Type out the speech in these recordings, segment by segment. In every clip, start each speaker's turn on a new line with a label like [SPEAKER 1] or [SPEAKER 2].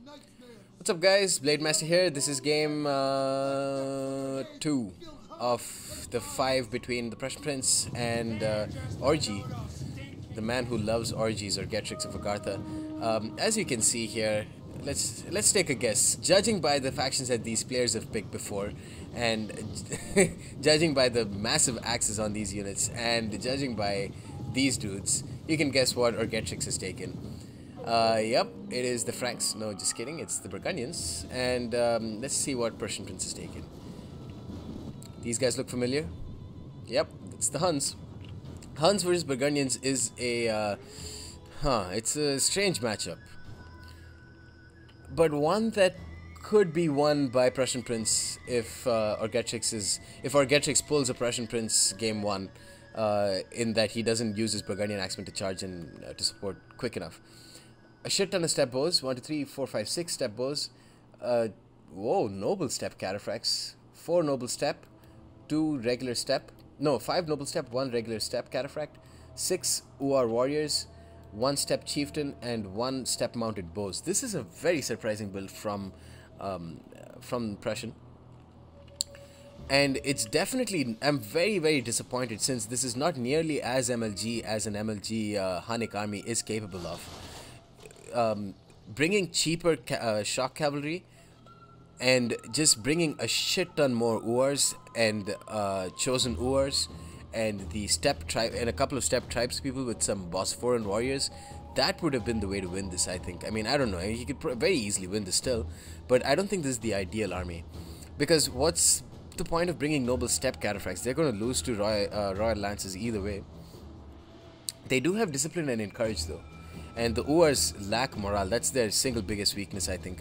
[SPEAKER 1] What's up, guys? Blade Master here. This is game 2 of the 5 between the Prussian Prince and Orgy, the man who loves orgies, or Getrix of Agartha. As you can see here, let's take a guess. Judging by the factions that these players have picked before, and judging by the massive axes on these units, and judging by these dudes, you can guess what Orgetrix has taken. Yep, it is the Franks. No, just kidding. It's the Burgundians. And let's see what Prussian Prince has taken. These guys look familiar. Yep, it's the Huns. Huns versus Burgundians is it's a strange matchup, but one that could be won by Prussian Prince if Orgetrix pulls a Prussian Prince game 1, in that he doesn't use his Burgundian axemen to charge and to support quick enough. A shit ton of step bows. 1, 2, 3, 4, 5, 6 step bows. Whoa, noble step cataphracts. 4 noble step, 2 regular step. No, 5 noble step, 1 regular step cataphract. 6 UR warriors, 1 step chieftain, and 1 step mounted bows. This is a very surprising build from Prussian. And it's definitely, I'm very, very disappointed, since this is not nearly as MLG as an MLG Hunnic army is capable of. Bringing cheaper shock cavalry and just bringing a shit ton more Uars and chosen Uars and the step tribe and a couple of step tribes people with some Bosphorian warriors, that would have been the way to win this, I think. I mean, I don't know, he could very easily win this still, but I don't think this is the ideal army, because what's the point of bringing noble step cataphracts? They're going to lose to royal lances either way. They do have discipline and encourage though, and the Uars lack morale. That's their single biggest weakness, I think.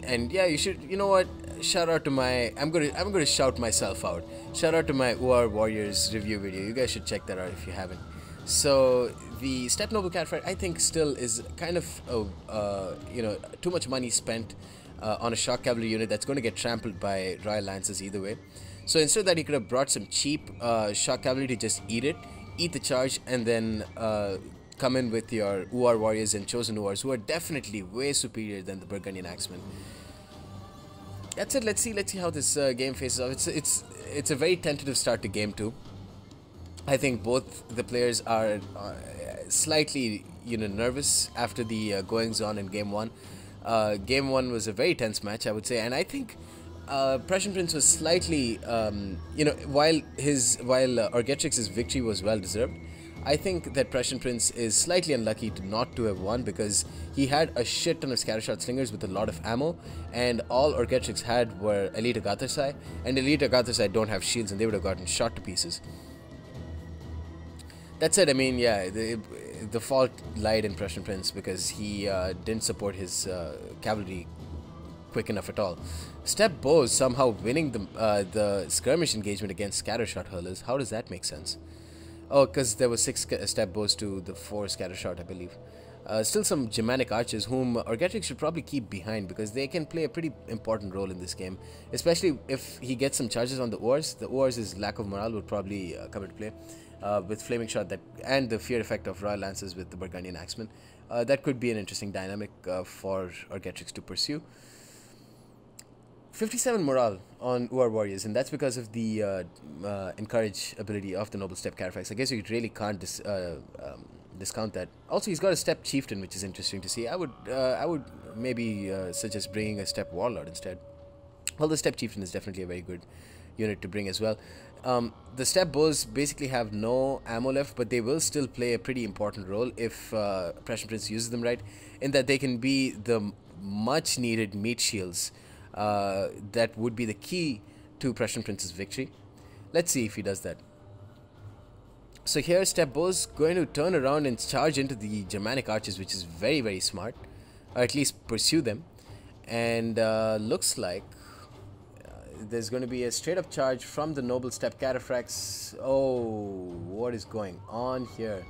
[SPEAKER 1] And yeah, you know what? Shout out to my, I'm gonna shout myself out. Shout out to my UR Warriors review video. You guys should check that out if you haven't. So the Step Noble Cataphract, I think, still is kind of too much money spent on a shock cavalry unit that's going to get trampled by royal lances either way. So instead of that, he could have brought some cheap shock cavalry to just eat the charge, and then come in with your UR warriors and chosen URs, who are definitely way superior than the Burgundian axemen. That's it. Let's see how this game faces off. It's a very tentative start to game 2. I think both the players are slightly nervous after the goings on in game 1. Game 1 was a very tense match, I would say, and I think Prussian Prince was slightly while Orgetrix's victory was well deserved, I think that Prussian Prince is slightly unlucky not to have won, because he had a shit ton of scattershot slingers with a lot of ammo, and all Orgetrix had were Elite Agathosai, and Elite Agathosai don't have shields, and they would have gotten shot to pieces. That said, I mean, yeah, the fault lied in Prussian Prince, because he didn't support his cavalry quick enough at all. Step bows somehow winning the skirmish engagement against scattershot hurlers. How does that make sense? Oh, because there were 6 step bows to the 4 scattershot, I believe. Still some Germanic archers, whom Orgetrix should probably keep behind, because they can play a pretty important role in this game. Especially if he gets some charges on the Uars. The Uars' lack of morale would probably come into play. With Flaming Shot and the fear effect of Royal Lances with the Burgundian Axemen. That could be an interesting dynamic for Orgetrix to pursue. 57 morale on UR Warriors, and that's because of the encourage ability of the Noble Step Cataphracts. I guess you really can't discount that. Also, he's got a Step Chieftain, which is interesting to see. I would maybe suggest bringing a Step Warlord instead. Well, the Step Chieftain is definitely a very good unit to bring as well. The step bows basically have no ammo left, but they will still play a pretty important role if Prussian Prince uses them right, in that they can be the much needed meat shields that would be the key to Prussian Prince's victory. Let's see if he does that. So here step bows going to turn around and charge into the Germanic archers, which is very, very smart, or at least pursue them. And looks like there's going to be a straight up charge from the Noble Step Cataphracts. Oh, what is going on here?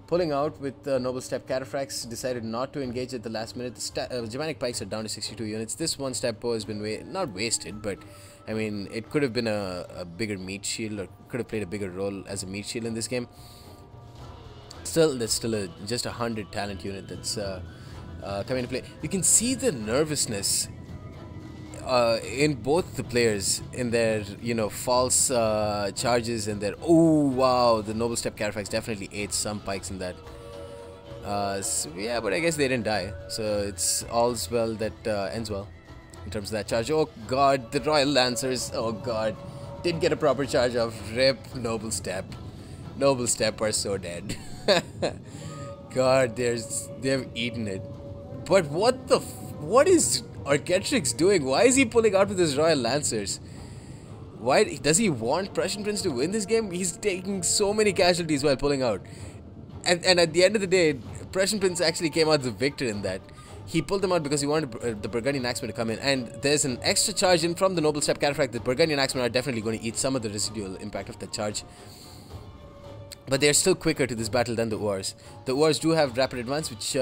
[SPEAKER 1] Pulling out with the Noble Step Cataphracts, decided not to engage at the last minute. The Germanic pikes are down to 62 units. This one step bow has been not wasted, but I mean, it could have been a bigger meat shield, or could have played a bigger role as a meat shield in this game. Still, that's still just a 100 talent unit that's come into play. You can see the nervousness in both the players in their false charges and their oh wow, the noble step Carfax definitely ate some pikes in that. So yeah, but I guess they didn't die, so it's all's well that ends well in terms of that charge. Oh god, the Royal Lancers, oh god, didn't get a proper charge of. Rip Noble Step. Noble Step are so dead. God, they've eaten it. But what is Argetrix doing? Why is he pulling out with his Royal Lancers? Why does he want Prussian Prince to win this game? He's taking so many casualties while pulling out. And at the end of the day, Prussian Prince actually came out the victor in that. He pulled them out because he wanted the Burgundian Axemen to come in. And there's an extra charge in from the Noble Step Cataphract. The Burgundian Axemen are definitely going to eat some of the residual impact of that charge. But they're still quicker to this battle than the Oars. The Oars do have rapid advance, which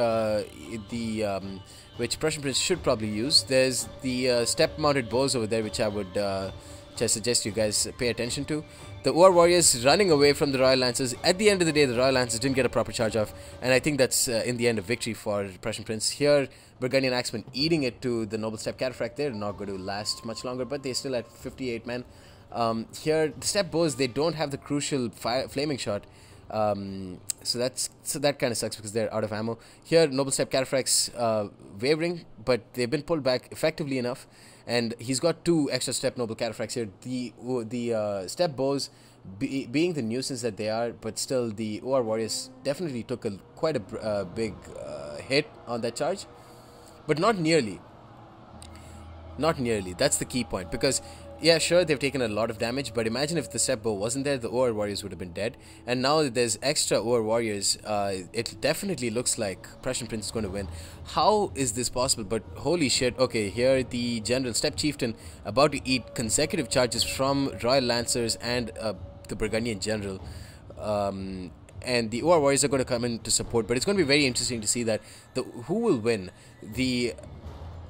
[SPEAKER 1] Prussian Prince should probably use. There's the step-mounted bows over there, which I would suggest you guys pay attention to. The Oar Warriors running away from the Royal Lancers. At the end of the day, the Royal Lancers didn't get a proper charge off, and I think that's in the end a victory for Prussian Prince. Here, Burgundian Axemen eating it to the Noble Step Cataphract. They're not going to last much longer, but they're still at 58 men. Here, the step bows, they don't have the crucial flaming shot. So that kind of sucks because they're out of ammo. Here, Noble Step Cataphracts wavering, but they've been pulled back effectively enough. And he's got 2 extra step Noble Cataphracts here. The step bows, being the nuisance that they are, but still the OR Warriors definitely took quite a big hit on that charge. But not nearly. Not nearly. That's the key point. Because, yeah, sure, they've taken a lot of damage, but imagine if the step bow wasn't there, the OR Warriors would have been dead. And now that there's extra OR Warriors, it definitely looks like Prussian Prince is going to win. How is this possible? But holy shit, okay, here the General Step Chieftain about to eat consecutive charges from Royal Lancers and the Burgundian General. And the OR Warriors are going to come in to support, but it's going to be very interesting to see that who will win, the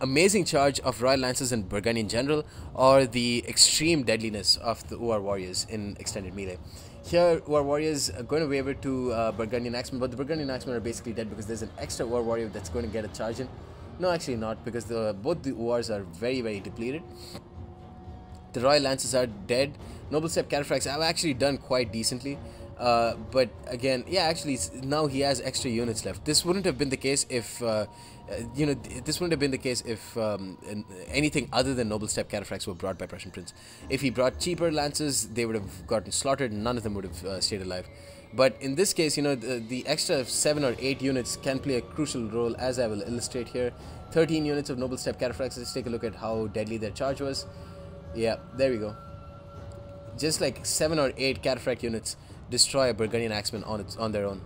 [SPEAKER 1] amazing charge of Royal Lancers and Burgundian General, or the extreme deadliness of the OR Warriors in extended melee. Here, OR Warriors are going to waver to Burgundian Axemen, but the Burgundian Axemen are basically dead because there's an extra OR Warrior that's going to get a charge in. No, actually not, because both the ORs are very, very depleted. The Royal Lancers are dead. Noble Step Cataphracts have actually done quite decently. But again, yeah, actually now he has extra units left. This wouldn't have been the case if this wouldn't have been the case if anything other than Noble Step Cataphracts were brought by Prussian Prince. If he brought cheaper Lancers, they would have gotten slaughtered and none of them would have stayed alive. But in this case, the extra 7 or 8 units can play a crucial role, as I will illustrate here. 13 units of Noble Step Cataphracts. Let's take a look at how deadly their charge was. Yeah, there we go. Just like 7 or 8 Cataphract units destroy a Burgundian Axeman on their own.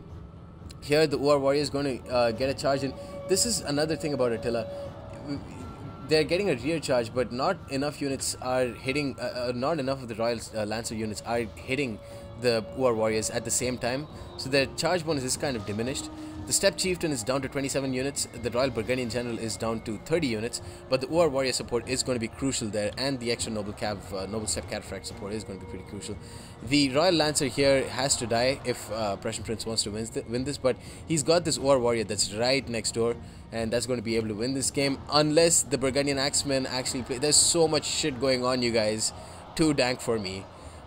[SPEAKER 1] Here, the OR Warrior is going to get a charge in. This is another thing about Attila. They're getting a rear charge, but not enough units are hitting. Not enough of the Royal Lancer units are hitting the OR Warriors at the same time. So their charge bonus is kind of diminished. The Step Chieftain is down to 27 units, the Royal Burgundian General is down to 30 units, but the OR Warrior support is going to be crucial there, and the extra Noble Step Cataphract support is going to be pretty crucial. The Royal Lancer here has to die if Prussian Prince wants to win this, but he's got this OR Warrior that's right next door, and that's going to be able to win this game, unless the Burgundian Axemen actually play. There's so much shit going on, you guys. Too dank for me.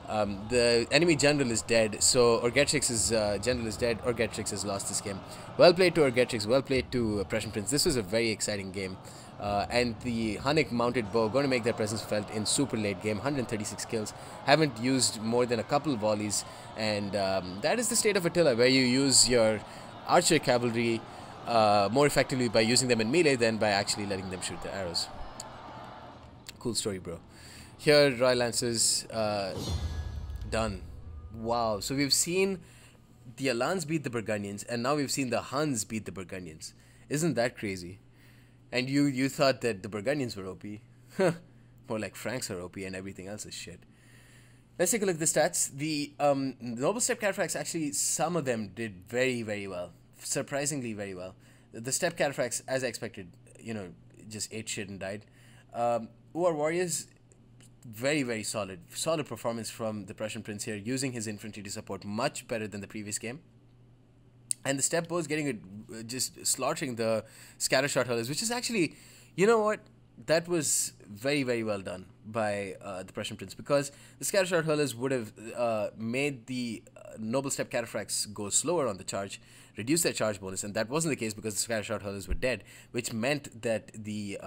[SPEAKER 1] The enemy general is dead, so Argetrix's general is dead. Argetrix has lost this game. Well played to Argetrix, well played to Prussian Prince. This was a very exciting game. And the Hunnic mounted bow going to make their presence felt in super late game. 136 kills. Haven't used more than a couple of volleys. And that is the state of Attila, where you use your archer cavalry more effectively by using them in melee than by actually letting them shoot the arrows. Cool story, bro. Here, Royal Lancers... done. Wow. So we've seen the Alans beat the Burgundians, and now we've seen the Huns beat the Burgundians. Isn't that crazy? And you thought that the Burgundians were OP. More like Franks are OP and everything else is shit. Let's take a look at the stats. The Noble Step Cataphracts, actually, some of them did very, very well. Surprisingly very well. The Step Cataphracts, as I expected, just ate shit and died. OR Warriors... very, very solid. Solid performance from the Prussian Prince here, using his infantry to support much better than the previous game. and the step bows getting it, just slaughtering the scatter shot hurlers, which is actually, you know what, that was very very well done by the Prussian prince, because the scatter shot hurlers would have made the noble step cataphracts go slower on the charge, reduce their charge bonus, and that wasn't the case because the scatter shot hurlers were dead, which meant that you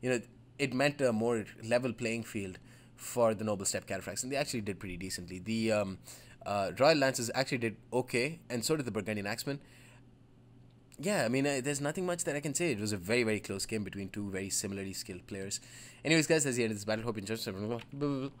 [SPEAKER 1] know it meant a more level playing field for the noble step cataphracts, and they actually did pretty decently. The Royal Lancers actually did okay, and so did the Burgundian Axemen. Yeah, I mean, there's nothing much that I can say. It was a very, very close game between two very similarly skilled players. Anyways, guys, that's the end of this battle. Hope you enjoyed.